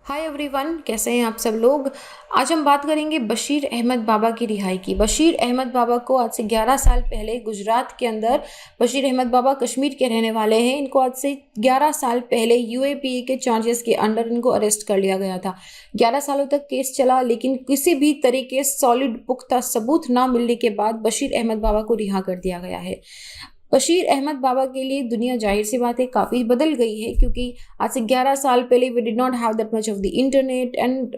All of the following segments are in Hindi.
हाय एवरीवन, कैसे हैं आप सब लोग। आज हम बात करेंगे बशीर अहमद बाबा की रिहाई की। बशीर अहमद बाबा को आज से 11 साल पहले गुजरात के अंदर, बशीर अहमद बाबा कश्मीर के रहने वाले हैं। इनको आज से 11 साल पहले यूएपीए के चार्जेस के अंडर इनको अरेस्ट कर लिया गया था। 11 सालों तक केस चला, लेकिन किसी भी तरीके सॉलिड पुख्ता सबूत ना मिलने के बाद बशीर अहमद बाबा को रिहा कर दिया गया है। बशीर अहमद बाबा के लिए दुनिया जाहिर सी बात है काफ़ी बदल गई है, क्योंकि आज से 11 साल पहले we did not have that much of the internet and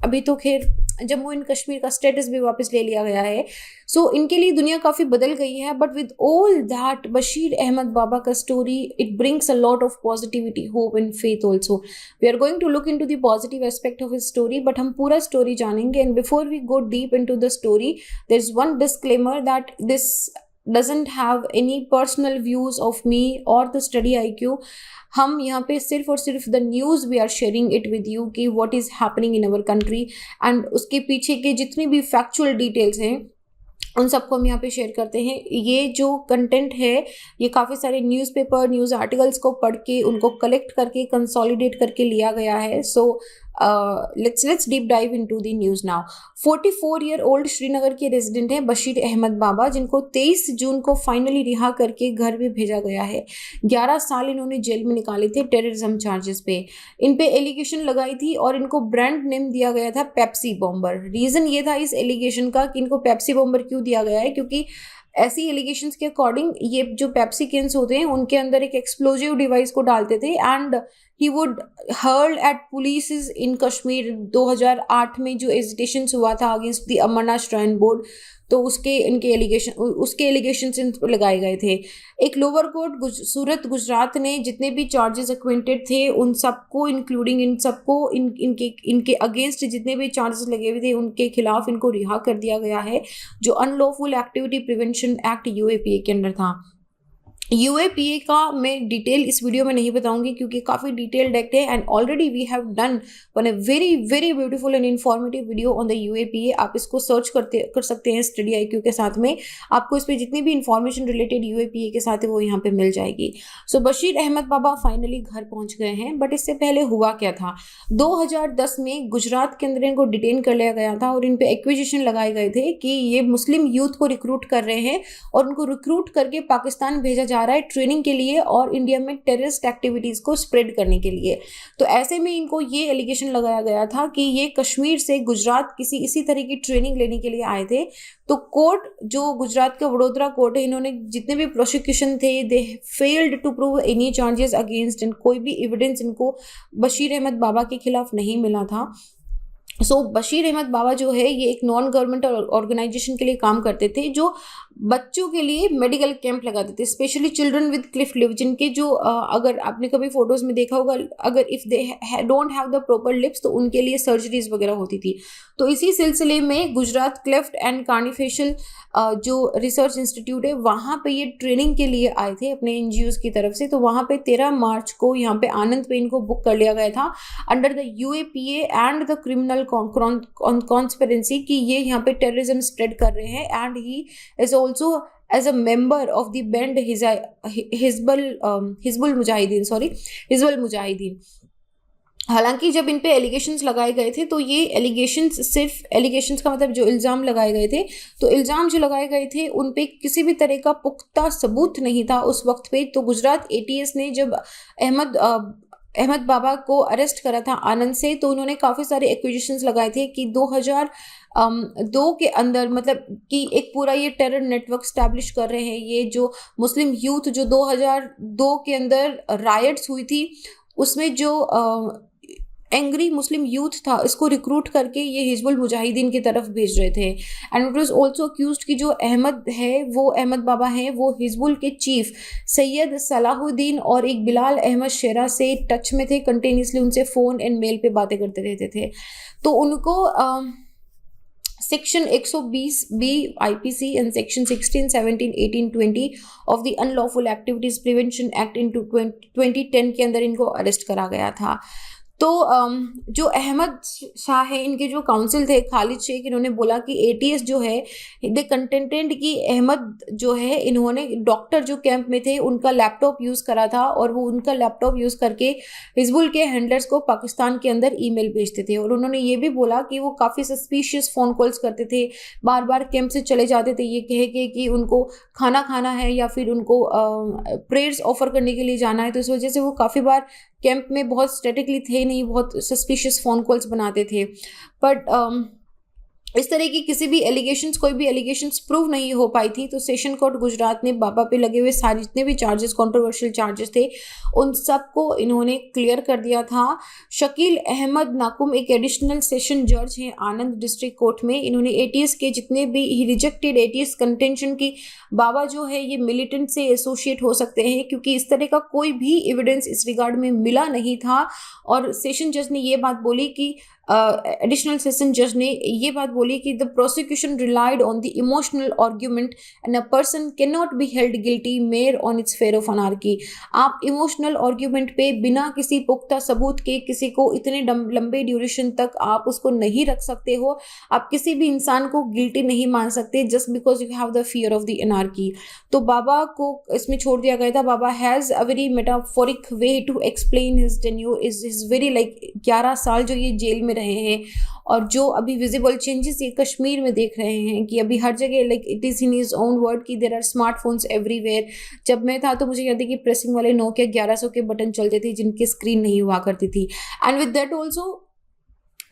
अभी तो खैर जम्मू एंड कश्मीर का स्टेटस भी वापस ले लिया गया है। सो इनके लिए दुनिया काफ़ी बदल गई है। But with all that, Bashir Ahmad Baba का story it brings a lot of positivity, hope and faith also. We are going to look into the positive aspect of his story, but हम पूरा स्टोरी जानेंगे। And before we go deep into the story, there is one disclaimer that this doesn't have any personal views of me or the study IQ। हम यहाँ पे सिर्फ और सिर्फ the news we are sharing it with you कि what is happening in our country, and उसके पीछे के जितनी भी फैक्चुअल डिटेल्स हैं उन सबको हम यहाँ पे शेयर करते हैं। ये जो कंटेंट है ये काफ़ी सारे न्यूज़पेपर न्यूज़ आर्टिकल्स को पढ़ के उनको कलेक्ट करके कंसोलिडेट करके लिया गया है। So let's deep dive into the news now. 44 year old Srinagar के रेजिडेंट हैं बशीर अहमद बाबा, जिनको 23 जून को फाइनली रिहा करके घर भी भेजा गया है। 11 साल इन्होंने जेल में निकाले थे टेररिज्म चार्जेस पे। इन पे एलिगेशन लगाई थी और इनको ब्रांड नेम दिया गया था पेप्सी बॉम्बर। रीज़न ये था इस एलिगेशन का कि इनको पेप्सी बॉम्बर क्यों दिया गया है, क्योंकि ऐसी एलिगेशंस के अकॉर्डिंग ये जो पेप्सी कैंस होते हैं उनके अंदर एक एक्सप्लोजिव डिवाइस को डालते थे and he would hurl at police in Kashmir. 2008 में जो एजिटेशंस हुआ था against the Amarnath shrine board, तो उसके एलिगेशंस इन पर लगाए गए थे। एक लोअर कोर्ट सूरत गुजरात ने जितने भी चार्जेस एक्वेंटेड थे उन सबको इंक्लूडिंग इनके अगेंस्ट जितने भी चार्जेस लगे हुए थे उनके खिलाफ इनको रिहा कर दिया गया है, जो unlawful activity prevention act UAPA के अंडर था। यूएपीए का मैं डिटेल इस वीडियो में नहीं बताऊंगी क्योंकि काफ़ी डिटेल्ड एक्ट है, and already we have done one a very very beautiful and informative video on the UAPA. आप इसको सर्च कर सकते हैं स्टडी IQ के साथ में। आपको इस पर जितनी भी इंफॉर्मेशन रिलेटेड यूएपीए के साथ है वो यहाँ पे मिल जाएगी। सो बशीर अहमद बाबा फाइनली घर पहुँच गए हैं, बट इससे पहले हुआ क्या था। 2010 में गुजरात के अंदर इनको डिटेन कर लिया गया था और इन पे एक्विजिशन लगाए गए थे कि ये मुस्लिम यूथ को रिक्रूट कर रहे हैं और उनको रिक्रूट करके पाकिस्तान भेजा जा रहा है ट्रेनिंग के लिए और इंडिया में टेररिस्ट एक्टिविटीज को स्प्रेड करने के लिए। तो ऐसे में इनको ये एलिगेशन लगाया गया था कि ये कश्मीर से गुजरात इसी तरह की ट्रेनिंग लेने के लिए आए थे। तो कोर्ट, जो गुजरात का वडोदरा कोर्ट है, इन्होंने जितने भी प्रोसिक्यूशन थे they failed to prove any charges against, and कोई भी एविडेंस इनको बशीर अहमद बाबा के खिलाफ नहीं मिला था। बशीर अहमद बाबा जो है ये एक नॉन गवर्नमेंट ऑर्गेनाइजेशन के लिए काम करते थे, जो बच्चों के लिए मेडिकल कैंप लगाते थे, specially children with Clift lip, जिनके जो अगर आपने कभी फोटोज में देखा होगा, अगर if they don't have the proper lips तो उनके लिए सर्जरीज वगैरह होती थी। तो इसी सिलसिले में गुजरात क्लेफ्ट एंड कार्निफेशियल जो रिसर्च इंस्टीट्यूट है वहाँ पे ये ट्रेनिंग के लिए आए थे अपने NGOs की तरफ से। तो वहाँ पे 13 मार्च को यहाँ पे आनंद पे इनको बुक कर लिया गया था under the UAPA and the criminal conspiracy कि ये यहाँ पे टेररिज्म स्प्रेड कर रहे हैं, and he is also as a member of the band Hizbul Mujahideen. हालांकि जब इन पे एलिगेशंस लगाए गए थे तो ये एलिगेशंस, सिर्फ एलिगेशंस का मतलब जो इल्ज़ाम लगाए गए थे, तो इल्ज़ाम जो लगाए गए थे उन पे किसी भी तरह का पुख्ता सबूत नहीं था उस वक्त पे। तो गुजरात ATS ने जब अहमद बाबा को अरेस्ट करा था आनंद से, तो उन्होंने काफ़ी सारे एक्विजिशंस लगाए थे कि 2002 के अंदर, मतलब कि एक पूरा ये टेरर नेटवर्क स्टैब्लिश कर रहे हैं। ये जो मुस्लिम यूथ जो 2002 के अंदर रायट्स हुई थी उसमें जो एंग्री मुस्लिम यूथ था इसको रिक्रूट करके ये हिजबुल मुजाहिदीन की तरफ भेज रहे थे। And it was also accused कि जो अहमद बाबा हैं वो हिजबुल के चीफ सैयद सलाहुद्दीन और एक बिलाल अहमद शेरा से टच में थे, कंटिन्यूसली उनसे फ़ोन एंड मेल पे बातें करते रहते थे। तो उनको section 120B IPC and section 16, 17, 18, 20 of the unlawful activities prevention act in 2010 के अंदर इनको अरेस्ट करा गया था। तो जो अहमद शाह है, इनके जो काउंसिल थे खालिद शेख, इन्होंने बोला कि एटीएस जो है दे कंटेंटेड कि अहमद जो है इन्होंने डॉक्टर जो कैंप में थे उनका लैपटॉप यूज़ करा था और वो उनका लैपटॉप यूज़ करके हिजबुल के हैंडलर्स को पाकिस्तान के अंदर ईमेल भेजते थे। और उन्होंने ये भी बोला कि वो काफ़ी सस्पिशियस फ़ोन कॉल्स करते थे, बार बार कैंप से चले जाते थे ये कह के कि उनको खाना खाना है या फिर उनको प्रेयर्स ऑफर करने के लिए जाना है। तो इस वजह से वो काफ़ी बार कैंप में बहुत स्टैटिकली थे नहीं, बहुत सस्पिशियस फ़ोन कॉल्स बनाते थे। बट इस तरह की किसी भी एलिगेशंस, कोई भी एलिगेशंस प्रूव नहीं हो पाई थी। तो सेशन कोर्ट गुजरात ने बाबा पे लगे हुए सारे जितने भी चार्जेस, कंट्रोवर्शियल चार्जेस थे, उन सबको इन्होंने क्लियर कर दिया था। शकील अहमद नाकुम एक एडिशनल सेशन जज हैं आनंद डिस्ट्रिक्ट कोर्ट में। इन्होंने एटीएस के जितने भी, ही रिजेक्टेड एटीएस कंटेंशन की बाबा जो है ये मिलिटेंट से एसोसिएट हो सकते हैं, क्योंकि इस तरह का कोई भी एविडेंस इस रिगार्ड में मिला नहीं था। और सेशन जज ने ये बात बोली कि एडिशनल सेशन जज ने ये बात बोली कि the prosecution relied on the emotional argument and a person can not be held guilty mayor on it's fair of anarchy. आप इमोशनल आर्ग्यूमेंट पे बिना किसी पुख्ता सबूत के किसी को इतने लंबे ड्यूरेशन तक आप उसको नहीं रख सकते हो। आप किसी भी इंसान को गिल्टी नहीं मान सकते just because you have the fear of the anarchy. तो बाबा को इसमें छोड़ दिया गया था। Baba has a very metaphoric way to explain his tenure is very like 11 साल जो ये जेल में रहे हैं। और जो अभी विजिबल चेंजेस ये कश्मीर में देख रहे हैं कि अभी हर जगह like it is in his own word कि देयर आर स्मार्टफोन्स एवरीवेयर। जब मैं था तो मुझे याद है कि प्रेसिंग वाले नोकिया 1100 के बटन चलते थे जिनकी स्क्रीन नहीं हुआ करती थी। एंड विद दैट ऑल्सो,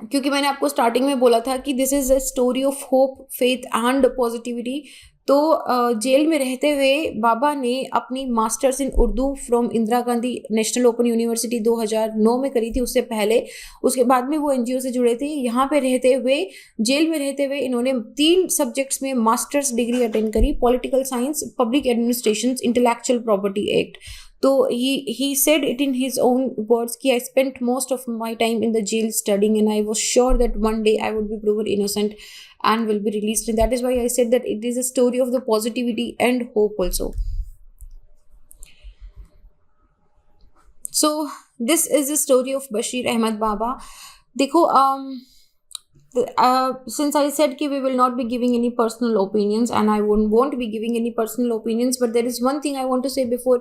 क्योंकि मैंने आपको स्टार्टिंग में बोला था कि this is a story of hope, faith and positivity. तो जेल में रहते हुए बाबा ने अपनी masters in Urdu from Indira Gandhi national open university 2009 में करी थी। उससे पहले, उसके बाद में वो एनजीओ से जुड़े थे। यहाँ पे रहते हुए, जेल में रहते हुए इन्होंने 3 सब्जेक्ट्स में मास्टर्स डिग्री अटेंड करी, political science, public administration, intellectual property act. तो he said it in his own words कि I spent most of my time in the jail studying and I was sure that one day I would be proven innocent and will be released. And that is why I said that it is a story of the positivity and hope also. So this is the story of Bashir Ahmad Baba. देखो since I said कि we will not be giving any personal opinions and I won't be giving any personal opinions, but there is one thing I want to say before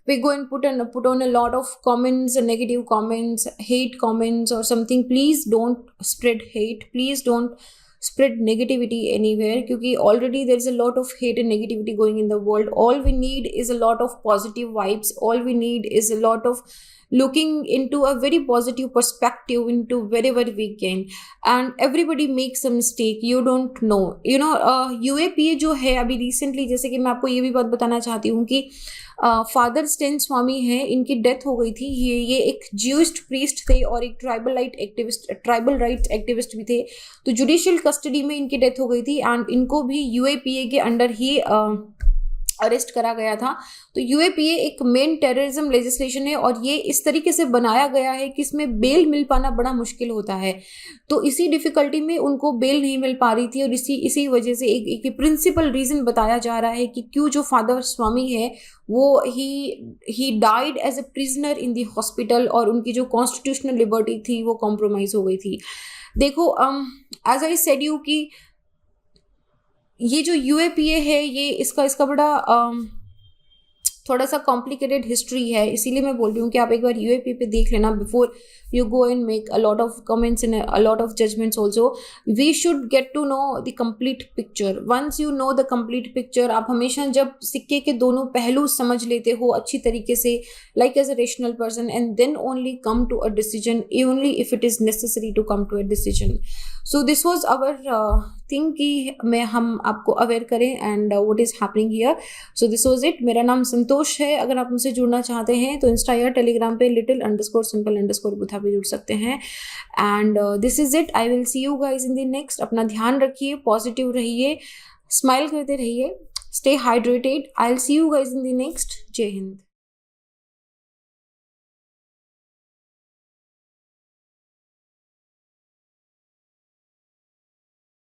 we go and put on a lot of comments, negative comments, hate comments or something. Please don't spread hate, please don't spread negativity anywhere, क्योंकि already there is a lot of hate and negativity going in the world. All we need is a lot of positive vibes, all we need is a lot of looking into a very positive perspective into wherever we can. And everybody makes a mistake, you don't know, you know. UAPA जो है अभी recently, जैसे कि मैं आपको ये भी बात बताना चाहती हूँ कि फादर स्टेन स्वामी है, इनकी डेथ हो गई थी। ये एक ज्यूइस्ट प्रीस्ट थे और एक ट्राइबल राइट्स एक्टिविस्ट भी थे। तो जुडिशियल कस्टडी में इनकी डेथ हो गई थी एंड इनको भी UAPA के अंडर ही अरेस्ट करा गया था। तो UAPA एक मेन टेररिज्म लेजिस्लेशन है और ये इस तरीके से बनाया गया है कि इसमें बेल मिल पाना बड़ा मुश्किल होता है। तो इसी डिफ़िकल्टी में उनको बेल नहीं मिल पा रही थी और इसी वजह से एक प्रिंसिपल रीज़न बताया जा रहा है कि क्यों जो फादर स्वामी है वो he died as a prisoner in the hospital और उनकी जो कॉन्स्टिट्यूशनल लिबर्टी थी वो कॉम्प्रोमाइज़ हो गई थी। देखो एज आई सेड यू कि ये जो UAPA है ये इसका बड़ा थोड़ा सा कॉम्प्लिकेटेड हिस्ट्री है, इसीलिए मैं बोल रही हूँ कि आप एक बार UAPA पे देख लेना before you go and make a lot of comments and a lot of judgments also. We should get to know the complete picture. Once you know the complete picture, आप हमेशा जब सिक्के के दोनों पहलू समझ लेते हो अच्छी तरीके से, like as a rational person, and then only come to a decision, only if it is necessary to come to a decision. So this was our thing कि हम आपको अवेयर करें and what is happening here. So this was it. मेरा नाम संतोष है। अगर आप मुझसे जुड़ना चाहते हैं तो इंस्टा या टेलीग्राम पे little_simple_बुधा पे जुड़ सकते हैं। And this is it. I will see you guys in the next. अपना ध्यान रखिए, पॉजिटिव रहिए, स्माइल करते रहिए, stay hydrated. I will see you guys in the next. जय हिंद।